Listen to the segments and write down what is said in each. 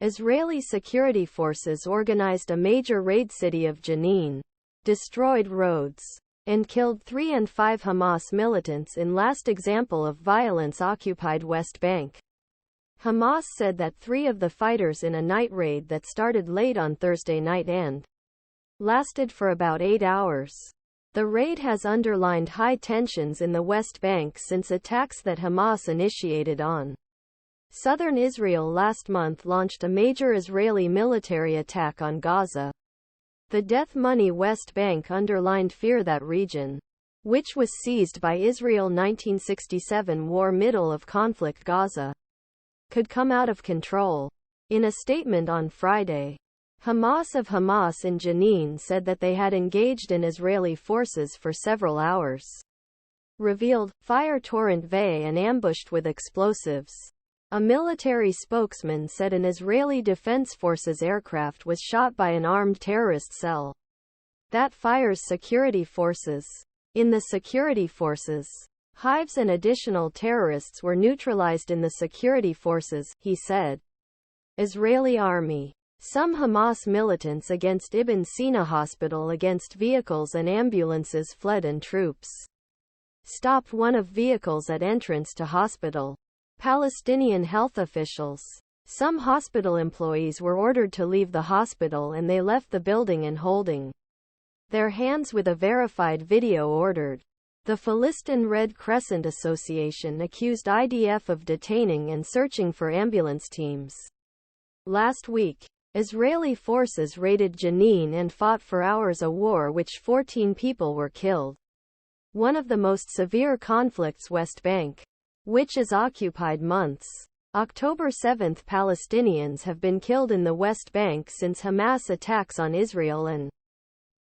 Israeli security forces organized a major raid city of Jenin, destroyed roads, and killed 3 and 5 Hamas militants in last example of violence occupied West Bank. Hamas said that 3 of the fighters in a night raid that started late on Thursday night and lasted for about 8 hours. The raid has underlined high tensions in the West Bank since attacks that Hamas initiated on southern Israel last month launched a major Israeli military attack on Gaza. The death money West Bank underlined fear that region, which was seized by Israel 1967 war middle of conflict Gaza, could come out of control. In a statement on Friday, Hamas of Hamas in Jenin said that they had engaged in Israeli forces for several hours, revealed, fire torrent and ambushed with explosives. A military spokesman said an Israeli Defense Forces aircraft was shot by an armed terrorist cell that fires security forces. In the security forces, hives and additional terrorists were neutralized in the security forces, he said. Israeli army. Some Hamas militants against Ibn Sina Hospital against vehicles and ambulances fled and troops stopped one of vehicles at entrance to hospital. Palestinian health officials. Some hospital employees were ordered to leave the hospital and they left the building and holding their hands with a verified video ordered. The Filistin Red Crescent Association accused IDF of detaining and searching for ambulance teams. Last week, Israeli forces raided Jenin and fought for hours a war which 14 people were killed. One of the most severe conflicts West Bank, which is occupied months. October 7 Palestinians have been killed in the West Bank since Hamas attacks on Israel and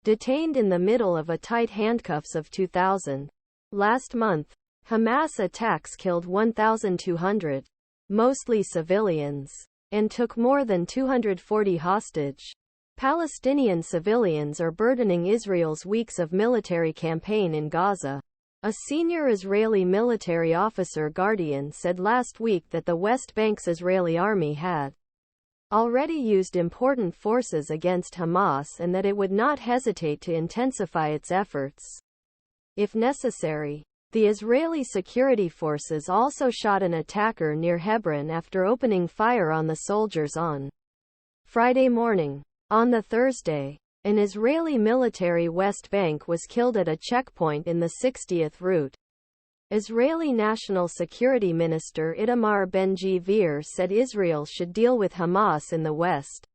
detained in the middle of a tight handcuffs of 2000. Last month, Hamas attacks killed 1,200, mostly civilians, and took more than 240 hostage. Palestinian civilians are burdening Israel's weeks of military campaign in Gaza. A senior Israeli military officer Guardian said last week that the West Bank's Israeli army had already used important forces against Hamas and that it would not hesitate to intensify its efforts if necessary. The Israeli security forces also shot an attacker near Hebron after opening fire on the soldiers on Friday morning. On the Thursday, an Israeli military West Bank was killed at a checkpoint in the 60th route. Israeli National Security Minister Itamar Ben-Gvir said Israel should deal with Hamas in the West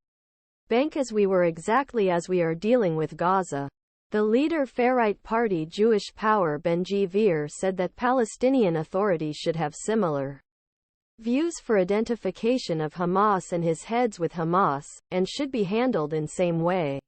Bank as we were exactly as we are dealing with Gaza. The leader far-right party Jewish Power Ben-Gvir said that Palestinian authorities should have similar views for identification of Hamas and his heads with Hamas, and should be handled in same way.